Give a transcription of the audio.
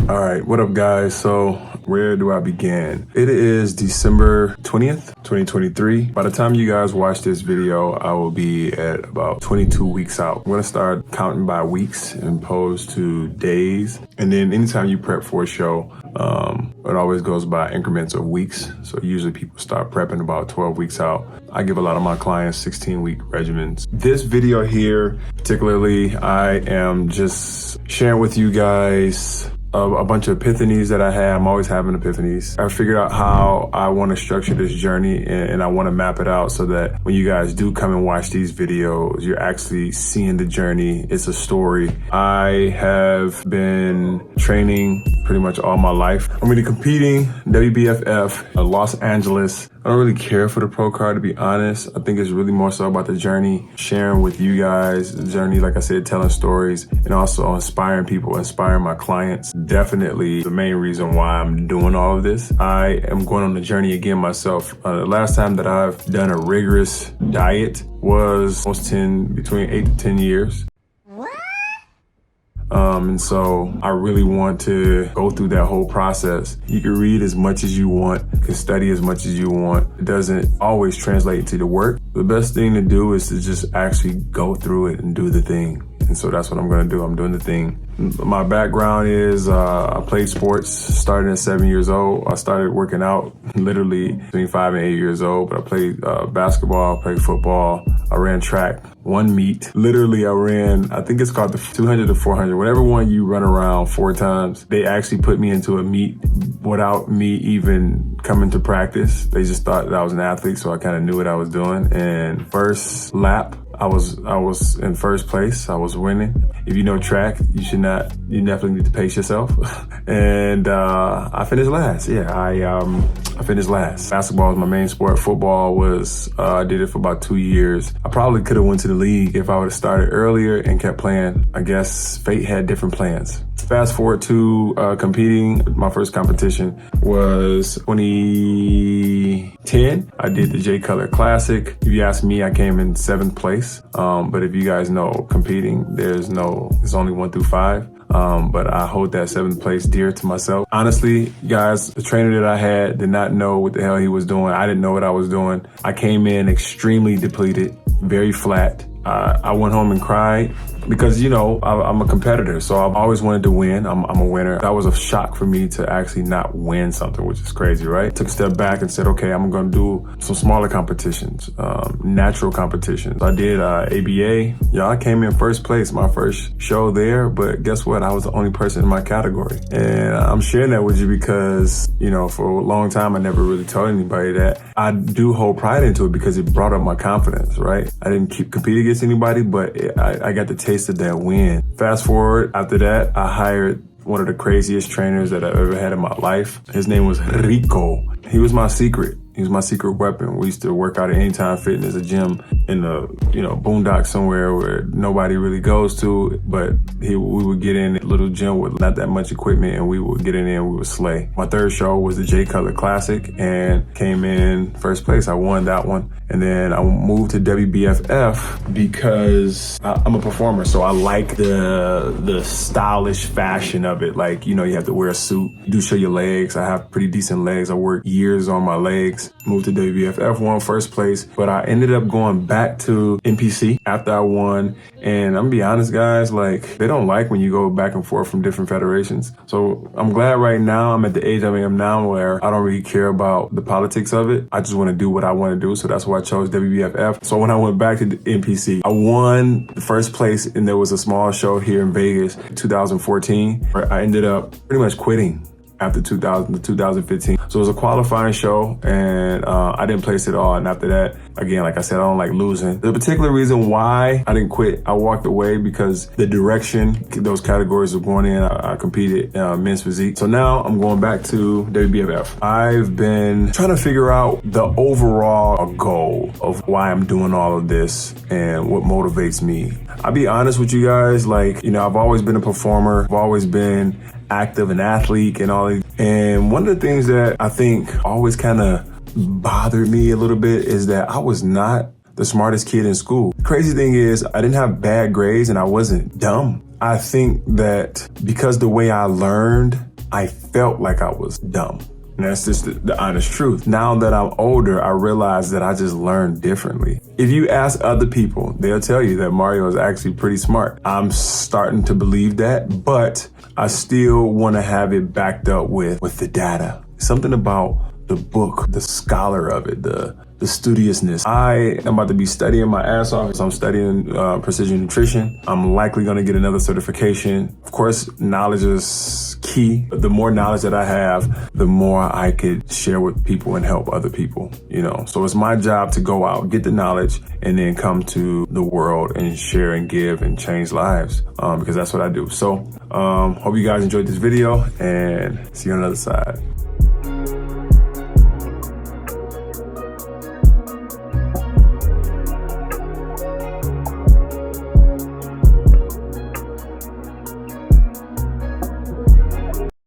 All right, what up guys? So where do I begin? It is December 20th, 2023. By the time you guys watch this video, I will be at about 22 weeks out. I'm gonna start counting by weeks as opposed to days. And then anytime you prep for a show, it always goes by increments of weeks. So usually people start prepping about 12 weeks out. I give a lot of my clients 16-week regimens. This video here, particularly, I am just sharing with you guys a bunch of epiphanies that I had. I'm always having epiphanies. I figured out how I want to structure this journey, and I want to map it out so that when you guys do come and watch these videos, you're actually seeing the journey. It's a story. I have been training pretty much all my life. I'm really competing WBFF, Los Angeles. I don't really care for the pro card, to be honest. I think it's really more so about the journey, sharing with you guys the journey, like I said, telling stories, and also inspiring people, inspiring my clients. Definitely the main reason why I'm doing all of this. I am going on the journey again myself. The last time that I've done a rigorous diet was between 8 to 10 years. And so I really want to go through that whole process. You can read as much as you want, you can study as much as you want. It doesn't always translate into the work. The best thing to do is to just actually go through it and do the thing. And so that's what I'm gonna do. I'm doing the thing. My background is I played sports starting at 7 years old. I started working out literally between 5 and 8 years old, but I played basketball, played football. I ran track, one meet. Literally I ran, I think it's called the 200 to 400, whatever one you run around 4 times. They actually put me into a meet without me even coming to practice. They just thought that I was an athlete, so I kind of knew what I was doing. And first lap, I was in first place. I was winning. If you know track, you definitely need to pace yourself. And I finished last. Yeah, I finished last. Basketball was my main sport. Football was, I did it for about 2 years. I probably could have went to the league if I would have started earlier and kept playing. I guess fate had different plans. Fast forward to competing. My first competition was 2010. I did the J Cutler Classic. If you ask me, I came in 7th place. But if you guys know competing, there's only 1 through 5. But I hold that 7th place dear to myself. Honestly, guys, the trainer that I had did not know what the hell he was doing. I didn't know what I was doing. I came in extremely depleted, very flat. I went home and cried because, you know, I'm a competitor, so I've always wanted to win. I'm a winner. That was a shock for me to actually not win something, which is crazy, right? Took a step back and said, okay, I'm gonna do some smaller competitions, natural competitions. I did ABA. Yeah, I came in first place, my first show there, but guess what? I was the only person in my category. And I'm sharing that with you because, you know, for a long time, I never really told anybody that. I do hold pride into it because it brought up my confidence, right? I didn't compete against anybody, but I got the taste of that win. Fast forward, after that, I hired one of the craziest trainers that I've ever had in my life. His name was Rico. He was my secret. He was my secret weapon. We used to work out at Anytime Fitness, a gym in the, boondocks somewhere where nobody really goes to, but we would get in a little gym with not that much equipment and we would get in there and we would slay. My third show was the J Cutler Classic and came in first place. I won that one. And then I moved to WBFF because I'm a performer, so I like the stylish fashion of it. Like, you have to wear a suit. You do show your legs. I have pretty decent legs. I worked years on my legs. Moved to WBFF, won first place, but I ended up going back to NPC after I won. And I'm gonna be honest, guys, like, they don't like when you go back and forth from different federations. So I'm glad right now I'm at the age I am now where I don't really care about the politics of it. I just want to do what I want to do. So that's why I chose WBFF. So when I went back to the NPC, I won the first place, and there was a small show here in Vegas, 2014, where I ended up pretty much quitting after 2015. So it was a qualifying show, and I didn't place it all. And after that, again, like I said, I don't like losing. The particular reason why I didn't quit, I walked away because the direction those categories were going in, I competed men's physique. So now I'm going back to WBFF. I've been trying to figure out the overall goal of why I'm doing all of this and what motivates me. I'll be honest with you guys, like, I've always been a performer. I've always been active, an athlete and all that. And one of the things that I think always kind of bothered me a little bit is that I was not the smartest kid in school. Crazy thing is, I didn't have bad grades and I wasn't dumb. I think that because the way I learned I felt like I was dumb. And that's just the honest truth. Now that I'm older, I realize that I just learned differently. If you ask other people, they'll tell you that Mario is actually pretty smart. I'm starting to believe that, but I still want to have it backed up with the data. Something about the book, the scholar of it, the studiousness. I am about to be studying my ass off. So I'm studying precision nutrition. I'm likely going to get another certification. Of course, knowledge is key. The more knowledge that I have, the more I could share with people and help other people, you know. So it's my job to go out, get the knowledge, and then come to the world and share and give and change lives, because that's what I do. So hope you guys enjoyed this video, and see you on the other side.